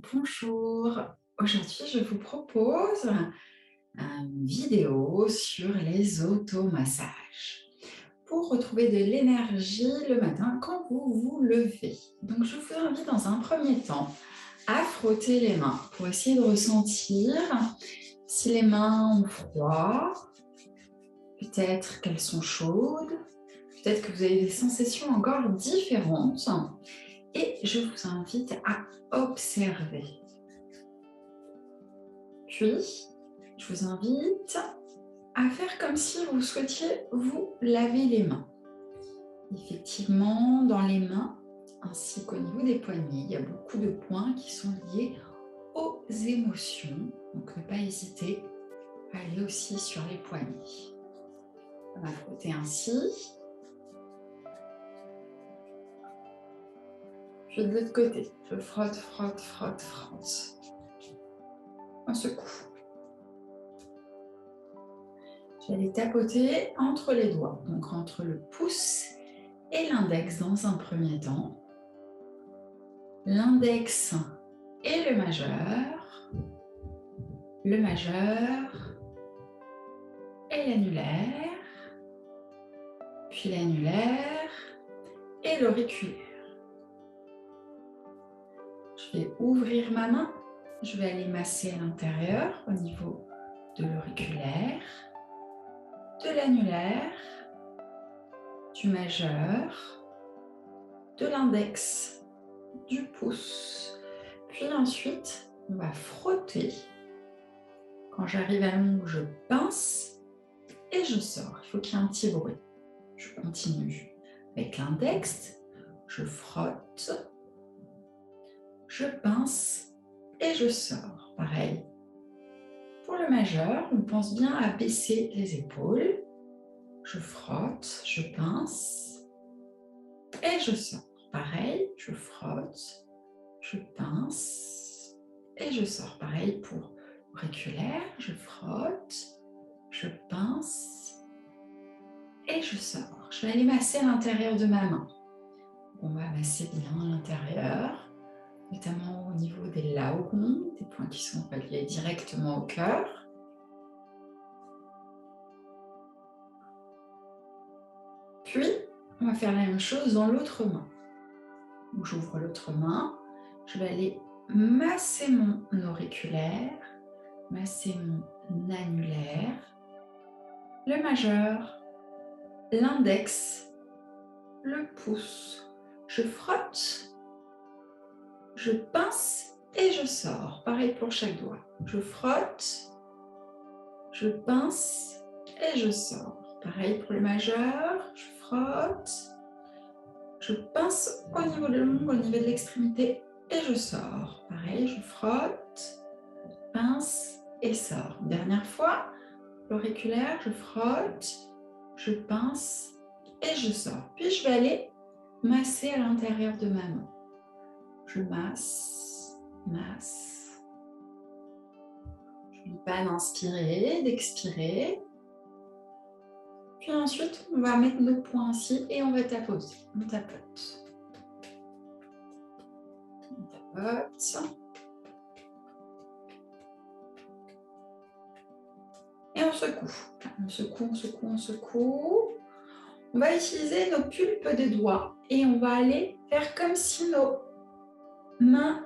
Bonjour, aujourd'hui je vous propose une vidéo sur les automassages pour retrouver de l'énergie le matin quand vous vous levez. Donc je vous invite dans un premier temps à frotter les mains pour essayer de ressentir si les mains ont froid, peut-être qu'elles sont chaudes, peut-être que vous avez des sensations encore différentes et je vous invite à observer. Puis, je vous invite à faire comme si vous souhaitiez vous laver les mains. Effectivement, dans les mains, ainsi qu'au niveau des poignets, il y a beaucoup de points qui sont liés aux émotions. Donc, ne pas hésiter à aller aussi sur les poignets. On va frotter ainsi. Puis de l'autre côté, je frotte, frotte, frotte, frotte. On secoue. Je vais les tapoter entre les doigts, donc entre le pouce et l'index dans un premier temps. L'index et le majeur et l'annulaire, puis l'annulaire et l'auriculaire. Je vais ouvrir ma main, je vais aller masser à l'intérieur au niveau de l'auriculaire, de l'annulaire, du majeur, de l'index, du pouce. Puis ensuite, on va frotter. Quand j'arrive à l'ongle, je pince et je sors. Il faut qu'il y ait un petit bruit. Je continue. Avec l'index, je frotte, je pince et je sors. Pareil. Pour le majeur, on pense bien à baisser les épaules. Je frotte, je pince et je sors. Pareil, je frotte, je pince et je sors. Pareil pour l'auriculaire, je frotte, je pince et je sors. Je vais aller masser à l'intérieur de ma main. On va masser bien à l'intérieur, notamment au niveau des laogons, des points qui sont reliés directement au cœur. Puis, on va faire la même chose dans l'autre main. Donc, j'ouvre l'autre main, je vais aller masser mon auriculaire, masser mon annulaire, le majeur, l'index, le pouce. Je frotte, je pince et je sors. Pareil pour chaque doigt. Je frotte, je pince et je sors. Pareil pour le majeur, je frotte, je pince au niveau de l'ongle, au niveau de l'extrémité et je sors. Pareil, je frotte, pince et sors. Dernière fois, l'auriculaire, je frotte, je pince et je sors. Puis je vais aller masser à l'intérieur de ma main. Je masse, masse. Je n'oublie pas d'inspirer, d'expirer. Puis ensuite, on va mettre nos poings ici et on va tapoter. On tapote. On tapote. Et on secoue. On secoue, on secoue, on secoue. On va utiliser nos pulpes des doigts et on va aller faire comme si nos mains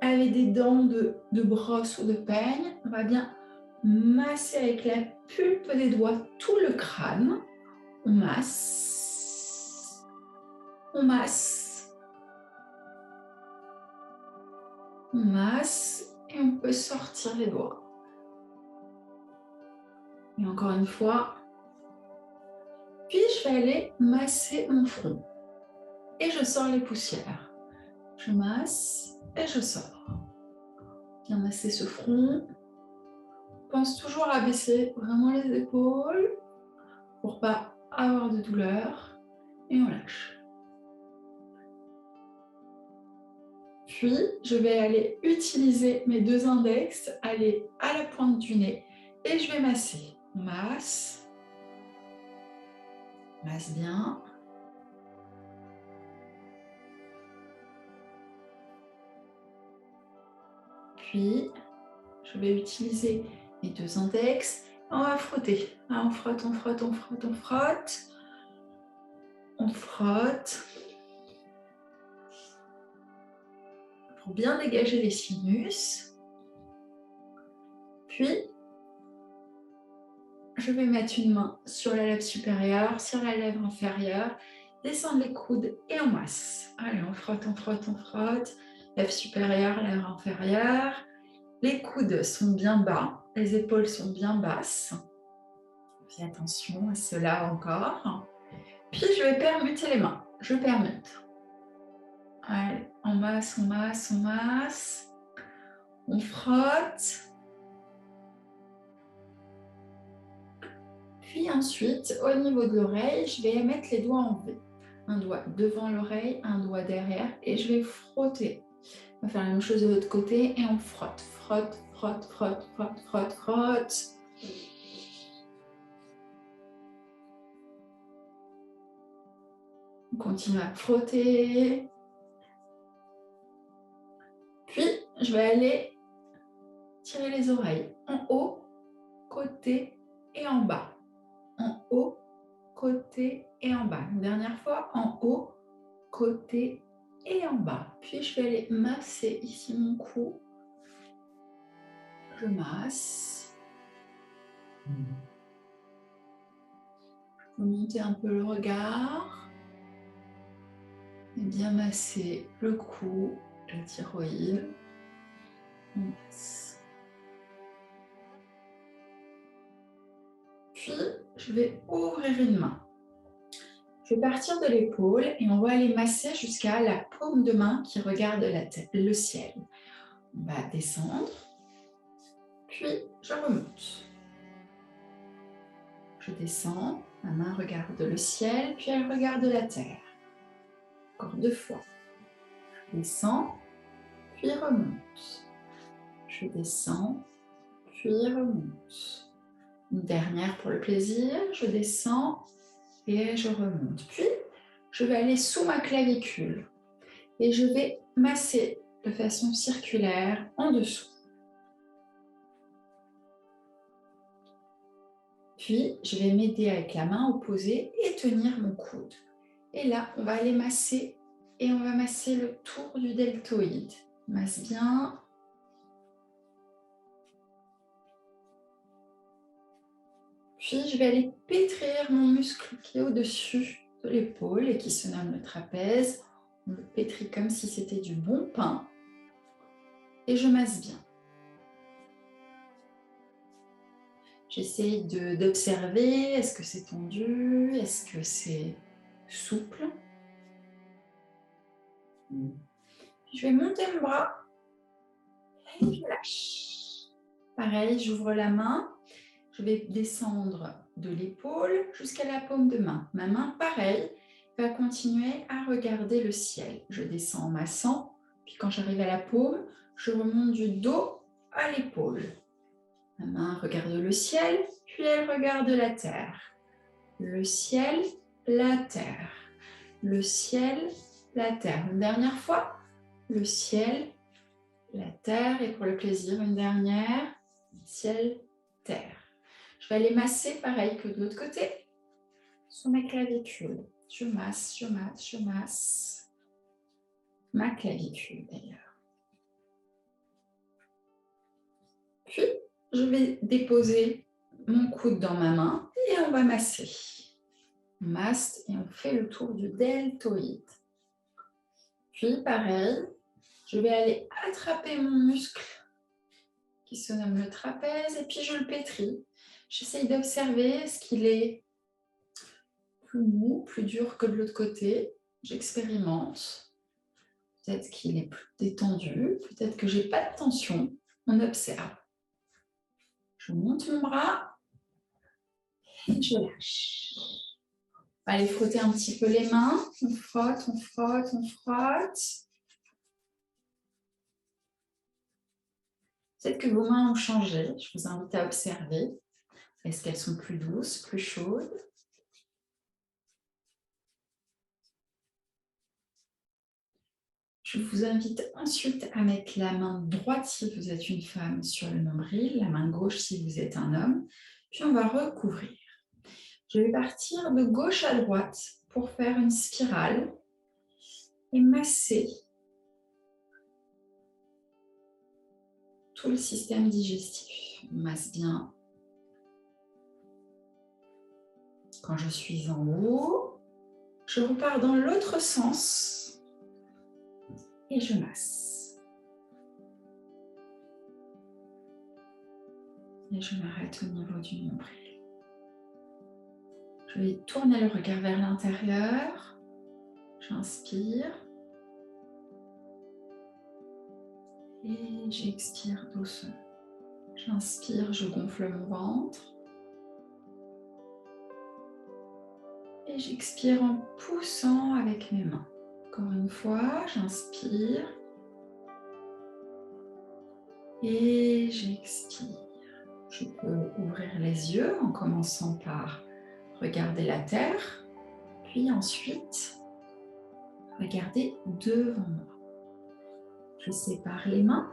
avaient des dents de brosse ou de peigne. On va bien masser avec la pulpe des doigts tout le crâne. On masse, on masse, on masse et on peut sortir les doigts. Et encore une fois, puis je vais aller masser mon front et je sors les poussières. Je masse et je sors. Bien masser ce front. Pense toujours à baisser vraiment les épaules pour pas avoir de douleur et on lâche. Puis, je vais aller utiliser mes deux index, aller à la pointe du nez et je vais masser. On masse. Masse bien. Puis, je vais utiliser les deux index. On va frotter. On frotte, on frotte, on frotte, on frotte. On frotte. Pour bien dégager les sinus. Puis, je vais mettre une main sur la lèvre supérieure, sur la lèvre inférieure, descendre les coudes et on masse. Allez, on frotte, on frotte, on frotte. Lèvre supérieure, lèvre inférieure. Les coudes sont bien bas, les épaules sont bien basses. Fais attention à cela encore. Puis je vais permuter les mains. Je permute. Allez, on masse, on masse, on masse. On frotte. Puis ensuite, au niveau de l'oreille, je vais mettre les doigts en V. Un doigt devant l'oreille, un doigt derrière et je vais frotter. On va faire la même chose de l'autre côté et on frotte. Frotte, frotte, frotte, frotte, frotte, frotte. On continue à frotter. Puis, je vais aller tirer les oreilles en haut, côté et en bas. En haut, côté et en bas. Une dernière fois, en haut, côté et en bas. Puis, je vais aller masser ici mon cou. Je masse. Je peux monter un peu le regard. Et bien masser le cou, la thyroïde. On masse. Puis, je vais ouvrir une main. Je vais partir de l'épaule et on va aller masser jusqu'à la paume de main qui regarde la tête, le ciel. On va descendre, puis je remonte. Je descends, ma main regarde le ciel, puis elle regarde la terre. Encore 2 fois. Je descends, puis remonte. Je descends, puis remonte. Une dernière pour le plaisir, je descends et je remonte. Puis, je vais aller sous ma clavicule et je vais masser de façon circulaire en dessous. Puis, je vais m'aider avec la main opposée et tenir mon coude. Et là, on va aller masser et on va masser le tour du deltoïde. Masse bien. Puis, je vais aller pétrir mon muscle qui est au-dessus de l'épaule et qui se nomme le trapèze. On le pétrit comme si c'était du bon pain. Et je masse bien. J'essaye d'observer, est-ce que c'est tendu, est-ce que c'est souple. Je vais monter le bras et je lâche. Pareil, j'ouvre la main, je vais descendre de l'épaule jusqu'à la paume de main. Ma main, pareil, va continuer à regarder le ciel. Je descends en massant, puis quand j'arrive à la paume, je remonte du dos à l'épaule. Ma main regarde le ciel, puis elle regarde la terre. Le ciel, la terre. Le ciel, la terre. Une dernière fois, le ciel, la terre. Et pour le plaisir, une dernière, ciel, terre. Je vais aller masser pareil que de l'autre côté, sur ma clavicule. Je masse, je masse, je masse. Ma clavicule d'ailleurs. Puis, je vais déposer mon coude dans ma main et on va masser. On masse et on fait le tour du deltoïde. Puis, pareil, je vais aller attraper mon muscle qui se nomme le trapèze et puis je le pétris. J'essaye d'observer est-ce qu'il est plus mou, plus dur que de l'autre côté. J'expérimente. Peut-être qu'il est plus détendu, peut-être que j'ai pas de tension. On observe. Je monte mon bras et je lâche. On va aller frotter un petit peu les mains. On frotte, on frotte, on frotte. Peut-être que vos mains ont changé. Je vous invite à observer. Est-ce qu'elles sont plus douces, plus chaudes? Je vous invite ensuite à mettre la main droite si vous êtes une femme sur le nombril, la main gauche si vous êtes un homme. Puis on va recouvrir. Je vais partir de gauche à droite pour faire une spirale et masser tout le système digestif. On masse bien. Quand je suis en haut, je repars dans l'autre sens et je masse. Et je m'arrête au niveau du nombril. Je vais tourner le regard vers l'intérieur. J'inspire. Et j'expire doucement. J'inspire, je gonfle mon ventre. Et j'expire en poussant avec mes mains. Encore une fois, j'inspire. Et j'expire. Je peux ouvrir les yeux en commençant par regarder la terre. Puis ensuite, regarder devant moi. Je sépare les mains.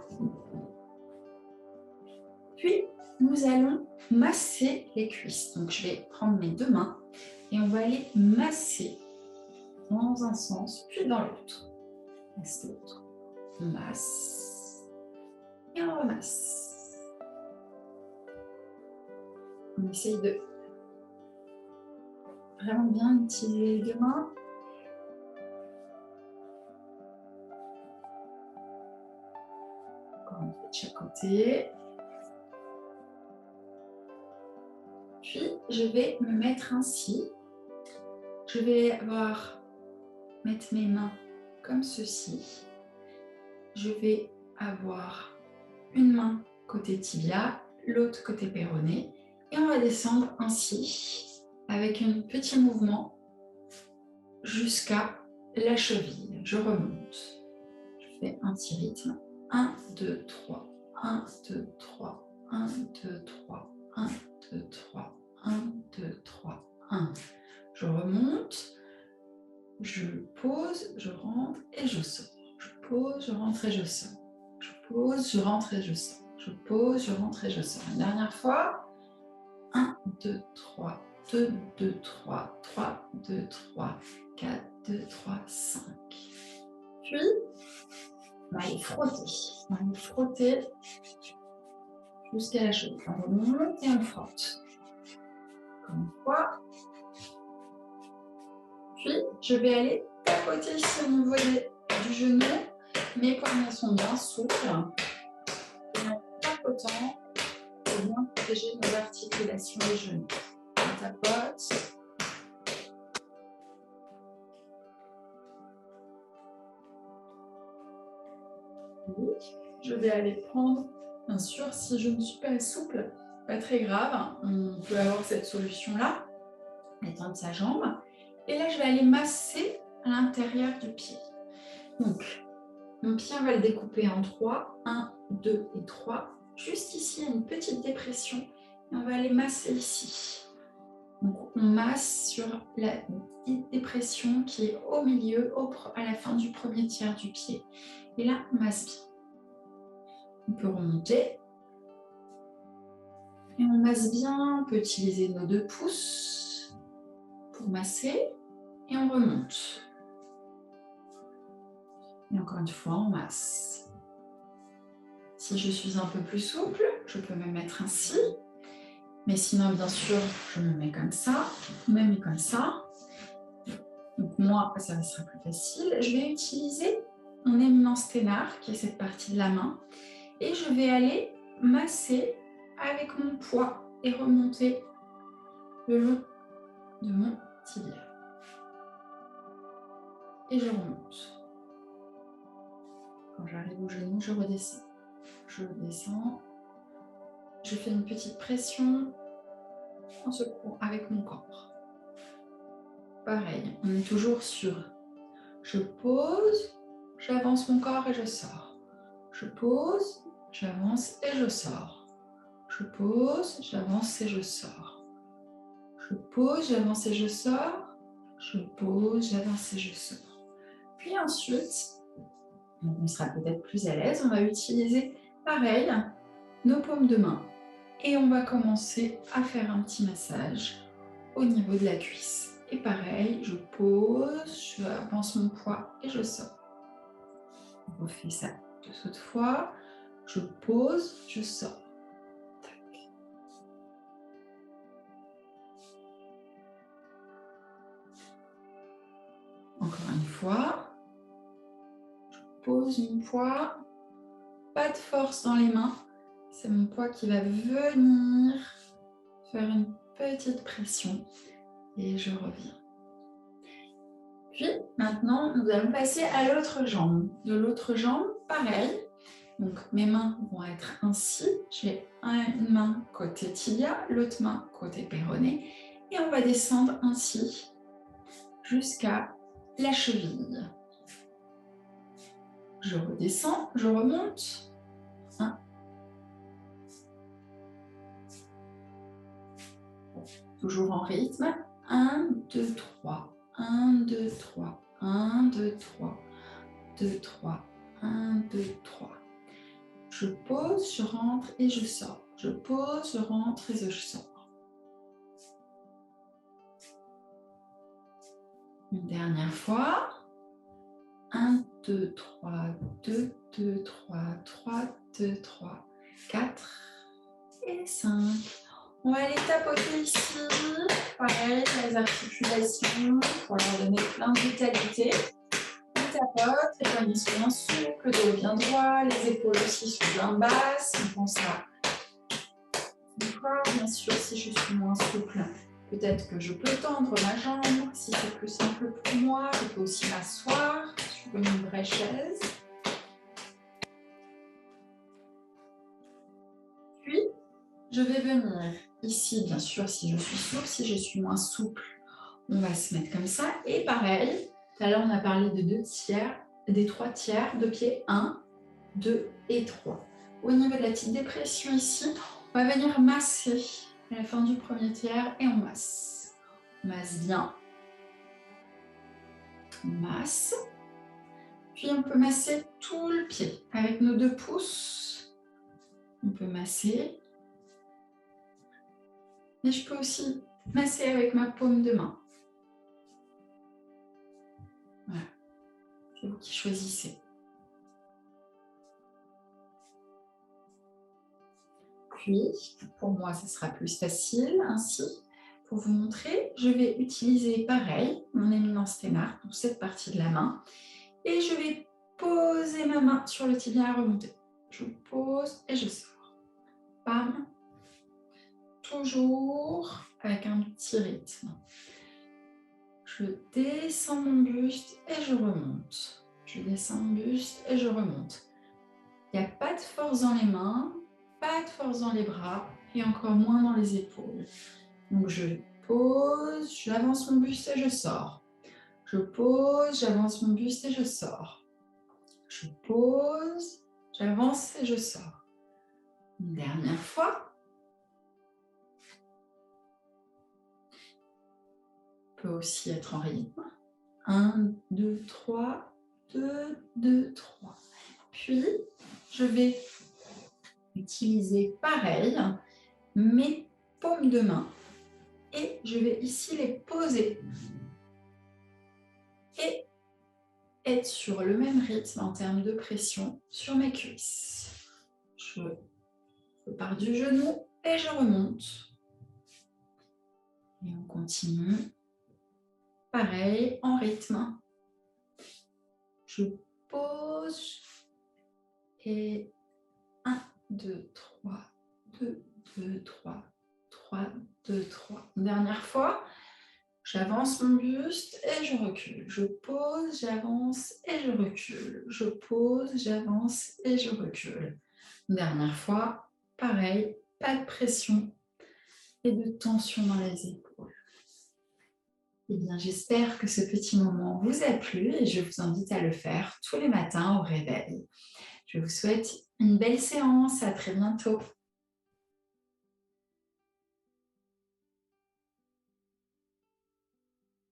Puis, nous allons masser les cuisses. Donc, je vais prendre mes deux mains et on va aller masser dans un sens, puis dans l'autre. Masse l'autre. On masse et on remasse. On essaye de vraiment bien utiliser les deux mains. Encore une fois de chaque côté. Puis, je vais me mettre ainsi. Je vais mettre mes mains comme ceci. Je vais avoir une main côté tibia, l'autre côté péroné. Et on va descendre ainsi, avec un petit mouvement jusqu'à la cheville. Je remonte. Je fais un petit rythme. 1, 2, 3. 1, 2, 3. 1, 2, 3. 1, 2, 3. 1, 2, 3. 1. Je remonte. Je pose, je rentre et je sors. Je pose, je rentre et je sors. Je pose, je rentre et je sors. Je pose, je rentre et je sors. Une dernière fois. 1, 2, 3, 2, 2, 3, 3, 2, 3, 4, 2, 3, 5. Puis, on va aller frotter. On va aller frotter jusqu'à la cheville. On remonte et on frotte. Encore une fois. Puis, je vais aller tapoter ici au niveau du genou. Mes poignets sont bien souples. Et en tapotant, pour bien protéger nos articulations des genoux. On tapote. Je vais aller prendre, bien sûr, si je ne suis pas souple, pas très grave, on peut avoir cette solution-là, étendre sa jambe. Et là, je vais aller masser à l'intérieur du pied. Donc, mon pied, on va le découper en 3, 1, 2 et 3. Juste ici, il y a une petite dépression et on va aller masser ici. Donc, on masse sur la dépression qui est au milieu, à la fin du premier tiers du pied. Et là, on masse bien. On peut remonter. Et on masse bien, on peut utiliser nos 2 pouces pour masser. Et on remonte. Et encore une fois, on masse. Si je suis un peu plus souple, je peux me mettre ainsi. Mais sinon, bien sûr, je me mets comme ça. Je me mets comme ça. Donc moi, ça sera plus facile. Je vais utiliser mon éminence ténard, qui est cette partie de la main. Et je vais aller masser avec mon poids et remonter le long de mon tibia. Et je remonte. Quand j'arrive au genou, je redescends. Je descends. Je fais une petite pression en secours avec mon corps. Pareil, on est toujours sur je pose, j'avance mon corps et je sors. Je pose, j'avance et je sors. Je pose, j'avance et je sors. Je pose, j'avance et je sors. Je pose, j'avance et je sors. Puis ensuite, Donc, on sera peut-être plus à l'aise. On va utiliser, pareil, nos paumes de main. Et on va commencer à faire un petit massage au niveau de la cuisse. Et pareil, je pose, je avance mon poids et je sors. On refait ça 2 autres fois. Je pose, je sors. Tac. Encore une fois. Je pose mon poids. Pas de force dans les mains. C'est mon poids qui va venir faire une petite pression. Et je reviens. Puis, maintenant, nous allons passer à l'autre jambe. De l'autre jambe, pareil. Donc, mes mains vont être ainsi. J'ai une main côté tibia, l'autre main côté péroné. Et on va descendre ainsi jusqu'à la cheville. Je redescends, je remonte. 1. Toujours en rythme. 1, 2, 3. 1, 2, 3. 1, 2, 3. 2, 3. 1, 2, 3. Je pose, je rentre et je sors. Je pose, je rentre et je sors. Une dernière fois. 1, 2, 3, 2, 2, 3, 3, 2, 3, 4 et 5. On va aller tapoter ici. Pareil, les articulations pour leur donner plein de vitalité. On tapote, les poignets sont bien souples, le dos est bien droit, les épaules aussi sont bien basses. On pense à mon corps, bien sûr, si je suis moins souple. Peut-être que je peux tendre ma jambe. Si c'est plus simple pour moi, je peux aussi m'asseoir sur une vraie chaise. Puis, je vais venir ici, bien sûr, si je suis souple. Si je suis moins souple, on va se mettre comme ça. Et pareil, tout à l'heure, on a parlé de 2 tiers, des 3 tiers de pied. 1, 2 et 3. Au niveau de la petite dépression ici, on va venir masser à la fin du premier tiers et on masse. On masse bien. On masse. Puis on peut masser tout le pied avec nos 2 pouces. On peut masser. Mais je peux aussi masser avec ma paume de main. Voilà. C'est vous qui choisissez. Puis, pour moi, ce sera plus facile ainsi. Pour vous montrer, je vais utiliser pareil, mon éminence ténard pour cette partie de la main. Et je vais poser ma main sur le tibia à remonter. Je pose et je sors. Bam. Toujours avec un petit rythme. Je descends mon buste et je remonte. Je descends mon buste et je remonte. Il n'y a pas de force dans les mains, pas de force dans les bras et encore moins dans les épaules. Donc je pose, j'avance mon buste et je sors. Je pose, j'avance mon buste et je sors. Je pose, j'avance et je sors. Une dernière fois. Peut aussi être en rythme. 1, 2, 3, 2, 2, 3. Puis, je vais utiliser pareil mes paumes de main et je vais ici les poser et être sur le même rythme en termes de pression sur mes cuisses. Je repars du genou et je remonte. Et on continue. Pareil, en rythme. Je pose et 1, 2, 3, 2, 2, 3, 3, 2, 3. Une dernière fois, j'avance mon buste et je recule. Je pose, j'avance et je recule. Je pose, j'avance et je recule. Une dernière fois, pareil, pas de pression et de tension dans les épaules. Eh bien, j'espère que ce petit moment vous a plu et je vous invite à le faire tous les matins au réveil. Je vous souhaite une belle séance. À très bientôt.